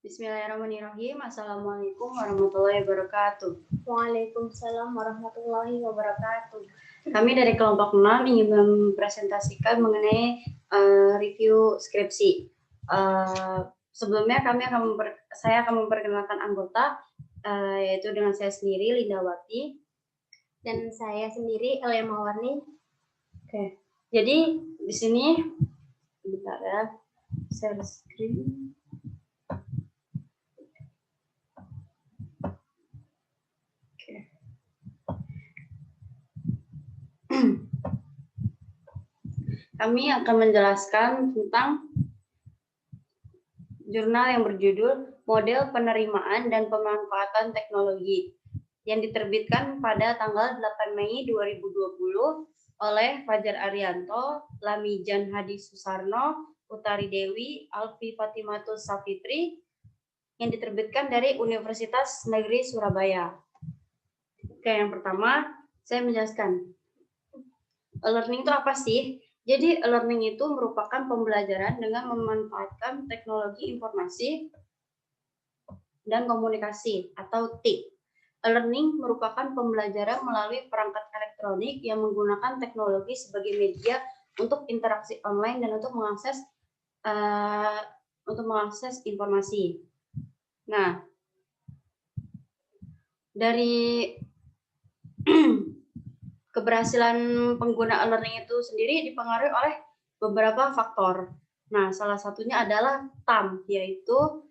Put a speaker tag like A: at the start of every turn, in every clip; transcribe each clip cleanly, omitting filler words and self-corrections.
A: Bismillahirrahmanirrahim. Assalamualaikum warahmatullahi wabarakatuh.
B: Waalaikumsalam warahmatullahi wabarakatuh.
A: Kami dari kelompok 6 ingin mempresentasikan mengenai review skripsi. Sebelumnya saya akan memperkenalkan anggota, yaitu dengan saya sendiri, Lindawati.
B: Dan saya sendiri, Elia Mawarni.
A: Oke. Jadi di sini, bentar ya, share screen. Kami akan menjelaskan tentang jurnal yang berjudul Model Penerimaan dan Pemanfaatan Teknologi yang diterbitkan pada tanggal 8 Mei 2020 oleh Fajar Arianto, Lamijan Hadi Susarno, Utari Dewi, Alfi Fatimatus Safitri, yang diterbitkan dari Universitas Negeri Surabaya. Oke, yang pertama saya menjelaskan e-learning itu apa sih? Jadi e-learning itu merupakan pembelajaran dengan memanfaatkan teknologi informasi dan komunikasi atau TIK. E-learning merupakan pembelajaran melalui perangkat elektronik yang menggunakan teknologi sebagai media untuk interaksi online dan untuk mengakses informasi. Nah, dari keberhasilan pengguna e-learning itu sendiri dipengaruhi oleh beberapa faktor. Nah, salah satunya adalah TAM, yaitu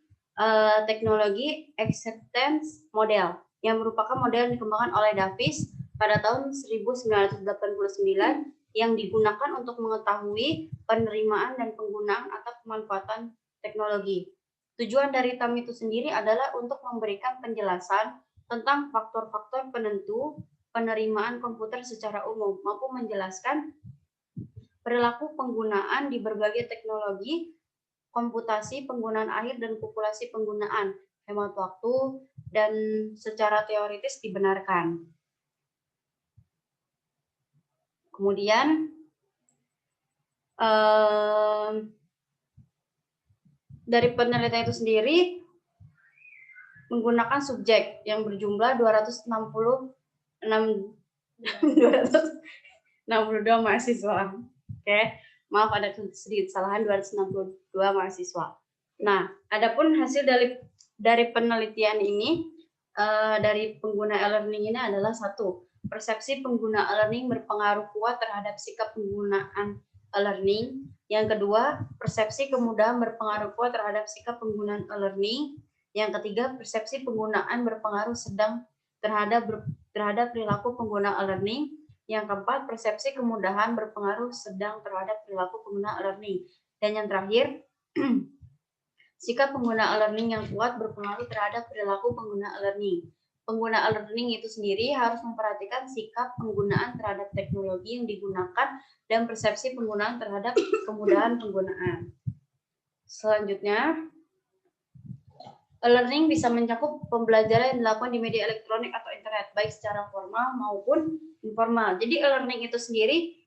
A: teknologi acceptance model, yang merupakan model yang dikembangkan oleh Davis pada tahun 1989 yang digunakan untuk mengetahui penerimaan dan penggunaan atau pemanfaatan teknologi. Tujuan dari TAM itu sendiri adalah untuk memberikan penjelasan tentang faktor-faktor penentu penerimaan komputer secara umum, maupun menjelaskan perilaku penggunaan di berbagai teknologi, komputasi, penggunaan akhir, dan populasi penggunaan, hemat waktu, dan secara teoritis dibenarkan. Kemudian, dari penelitian itu sendiri, menggunakan subjek yang berjumlah 262 mahasiswa. Oke, maaf ada sedikit kesalahan, 262 mahasiswa. Nah, adapun hasil dari penelitian ini dari pengguna e-learning ini adalah satu, persepsi pengguna e-learning berpengaruh kuat terhadap sikap penggunaan e-learning. Yang kedua, persepsi kemudahan berpengaruh kuat terhadap sikap penggunaan e-learning. Yang ketiga, persepsi penggunaan berpengaruh sedang terhadap perilaku pengguna e-learning. Yang keempat, persepsi kemudahan berpengaruh sedang terhadap perilaku pengguna e-learning. Dan yang terakhir, sikap pengguna e-learning yang kuat berpengaruh terhadap perilaku pengguna e-learning. Pengguna e-learning itu sendiri harus memperhatikan sikap penggunaan terhadap teknologi yang digunakan dan persepsi penggunaan terhadap kemudahan penggunaan. Selanjutnya, e-learning bisa mencakup pembelajaran yang dilakukan di media elektronik atau internet, baik secara formal maupun informal. Jadi e-learning itu sendiri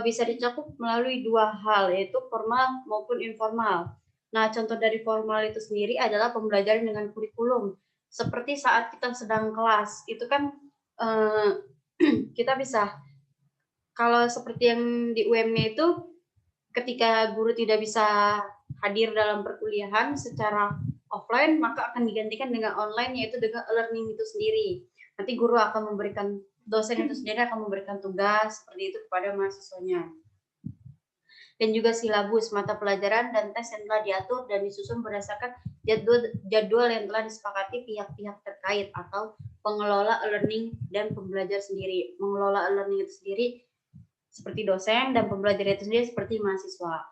A: bisa dicakup melalui dua hal, yaitu formal maupun informal. Nah, contoh dari formal itu sendiri adalah pembelajaran dengan kurikulum. Seperti saat kita sedang kelas, itu kan kita bisa, kalau seperti yang di UM-nya itu, ketika guru tidak bisa hadir dalam perkuliahan secara offline, maka akan digantikan dengan online, yaitu dengan e-learning itu sendiri. Nanti guru akan memberikan, dosen itu sendiri akan memberikan tugas seperti itu kepada mahasiswanya. Dan juga silabus, mata pelajaran, dan tes yang telah diatur dan disusun berdasarkan jadwal yang telah disepakati pihak-pihak terkait atau pengelola e-learning dan pembelajar sendiri. Mengelola e-learning itu sendiri seperti dosen, dan pembelajar itu sendiri seperti mahasiswa.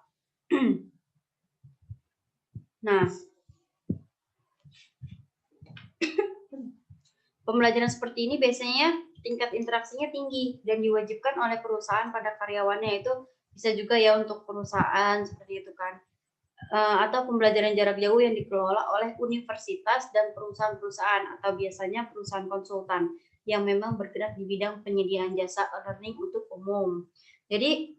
A: Nah, pembelajaran seperti ini biasanya tingkat interaksinya tinggi dan diwajibkan oleh perusahaan pada karyawannya, itu bisa juga ya untuk perusahaan seperti itu kan. Atau pembelajaran jarak jauh yang dikelola oleh universitas dan perusahaan-perusahaan, atau biasanya perusahaan konsultan yang memang bergerak di bidang penyediaan jasa e-learning untuk umum. Jadi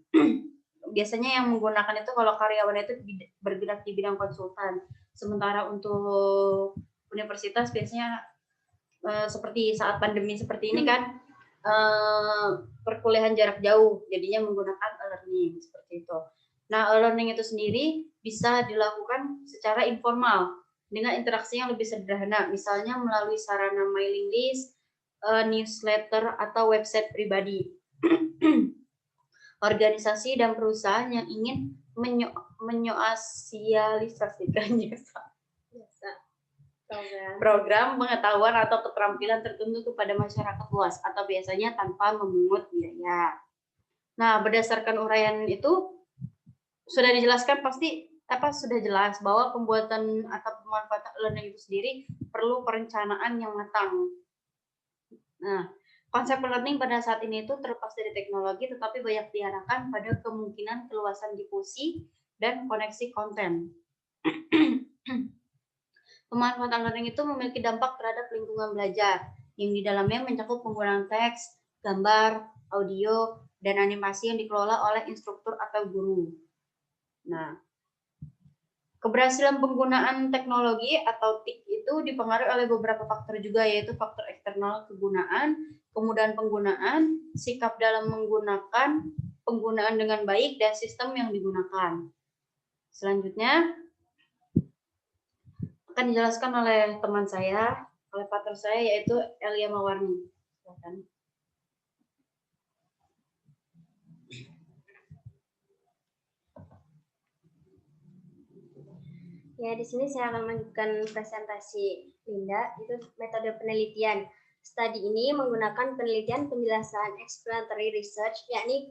A: biasanya yang menggunakan itu kalau karyawan itu bergerak di bidang konsultan. Sementara untuk universitas biasanya seperti saat pandemi seperti ini kan perkuliahan jarak jauh, jadinya menggunakan e-learning seperti itu. Nah, e-learning itu sendiri bisa dilakukan secara informal dengan interaksi yang lebih sederhana, misalnya melalui sarana mailing list, newsletter, atau website pribadi. Organisasi dan perusahaan yang ingin menyoasialisasikan program pengetahuan atau keterampilan tertentu kepada masyarakat luas atau biasanya tanpa memungut biaya. Nah, berdasarkan uraian itu sudah dijelaskan sudah jelas bahwa pembuatan atau pemanfaatan e-learning itu sendiri perlu perencanaan yang matang. Nah, konsep learning pada saat ini itu terlepas dari teknologi, tetapi banyak diarahkan pada kemungkinan keluasan difusi dan koneksi konten. Pemanfaatan learning itu memiliki dampak terhadap lingkungan belajar, yang di dalamnya mencakup penggunaan teks, gambar, audio, dan animasi yang dikelola oleh instruktur atau guru. Nah, keberhasilan penggunaan teknologi atau TIK itu dipengaruhi oleh beberapa faktor juga, yaitu faktor eksternal kegunaan, kemudahan penggunaan, sikap dalam menggunakan, penggunaan dengan baik, dan sistem yang digunakan. Selanjutnya akan dijelaskan oleh teman saya, oleh partner saya, yaitu Elia Mawarni. Silakan.
B: Ya, di sini saya akan melanjutkan presentasi Linda, itu metode penelitian. Studi ini menggunakan penelitian penjelasan explanatory research, yakni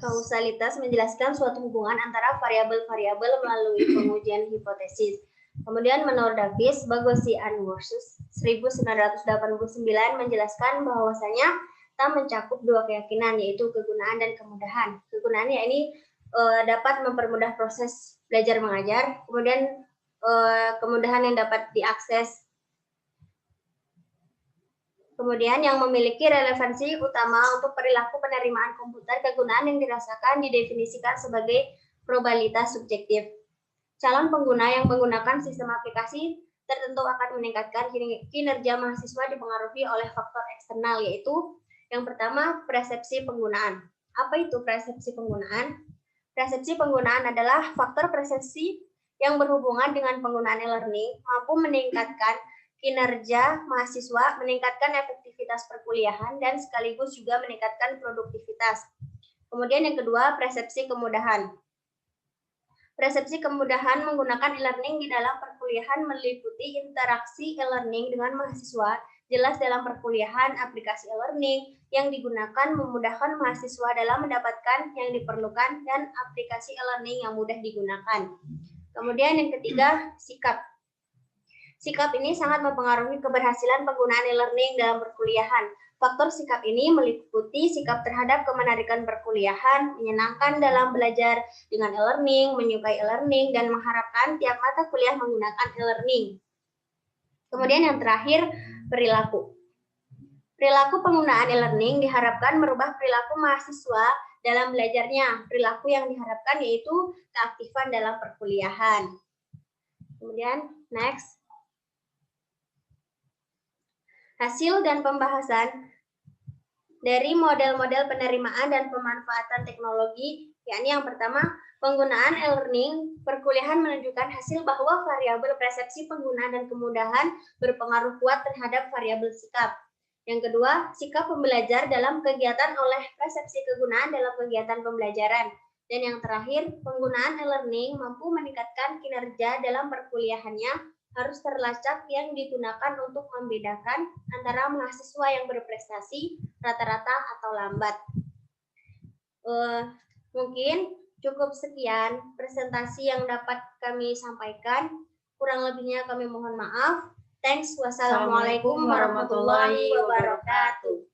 B: kausalitas menjelaskan suatu hubungan antara variabel-variabel melalui pengujian hipotesis. Kemudian menurut Davis, Bogosian versus 1989 menjelaskan bahwasanya tak mencakup dua keyakinan, yaitu kegunaan dan kemudahan. Kegunaannya ini dapat mempermudah proses belajar mengajar, kemudian kemudahan yang dapat diakses, kemudian yang memiliki relevansi utama untuk perilaku penerimaan komputer. Kegunaan yang dirasakan didefinisikan sebagai probabilitas subjektif. Calon pengguna yang menggunakan sistem aplikasi tertentu akan meningkatkan kinerja mahasiswa dipengaruhi oleh faktor eksternal, yaitu yang pertama persepsi penggunaan. Apa itu persepsi penggunaan? Persepsi penggunaan adalah faktor persepsi yang berhubungan dengan penggunaan e-learning mampu meningkatkan kinerja mahasiswa, meningkatkan efektivitas perkuliahan, dan sekaligus juga meningkatkan produktivitas. Kemudian yang kedua, persepsi kemudahan. Persepsi kemudahan menggunakan e-learning di dalam perkuliahan meliputi interaksi e-learning dengan mahasiswa. Jelas dalam perkuliahan, aplikasi e-learning yang digunakan memudahkan mahasiswa dalam mendapatkan yang diperlukan dan aplikasi e-learning yang mudah digunakan. Kemudian yang ketiga, sikap. Sikap ini sangat mempengaruhi keberhasilan penggunaan e-learning dalam perkuliahan. Faktor sikap ini meliputi sikap terhadap kemenarikan perkuliahan, menyenangkan dalam belajar dengan e-learning, menyukai e-learning, dan mengharapkan tiap mata kuliah menggunakan e-learning. Kemudian yang terakhir, perilaku. Perilaku penggunaan e-learning diharapkan merubah perilaku mahasiswa dalam belajarnya. Perilaku yang diharapkan yaitu keaktifan dalam perkuliahan. Kemudian, next. Hasil dan pembahasan dari model-model penerimaan dan pemanfaatan teknologi, yakni yang pertama, penggunaan e-learning perkuliahan menunjukkan hasil bahwa variabel persepsi pengguna dan kemudahan berpengaruh kuat terhadap variabel sikap. Yang kedua, sikap pembelajar dalam kegiatan oleh persepsi kegunaan dalam kegiatan pembelajaran. Dan yang terakhir, penggunaan e-learning mampu meningkatkan kinerja dalam perkuliahannya, harus terlacak yang digunakan untuk membedakan antara mahasiswa yang berprestasi, rata-rata, atau lambat. Mungkin cukup sekian presentasi yang dapat kami sampaikan. Kurang lebihnya kami mohon maaf. Thanks. Wassalamualaikum warahmatullahi wabarakatuh.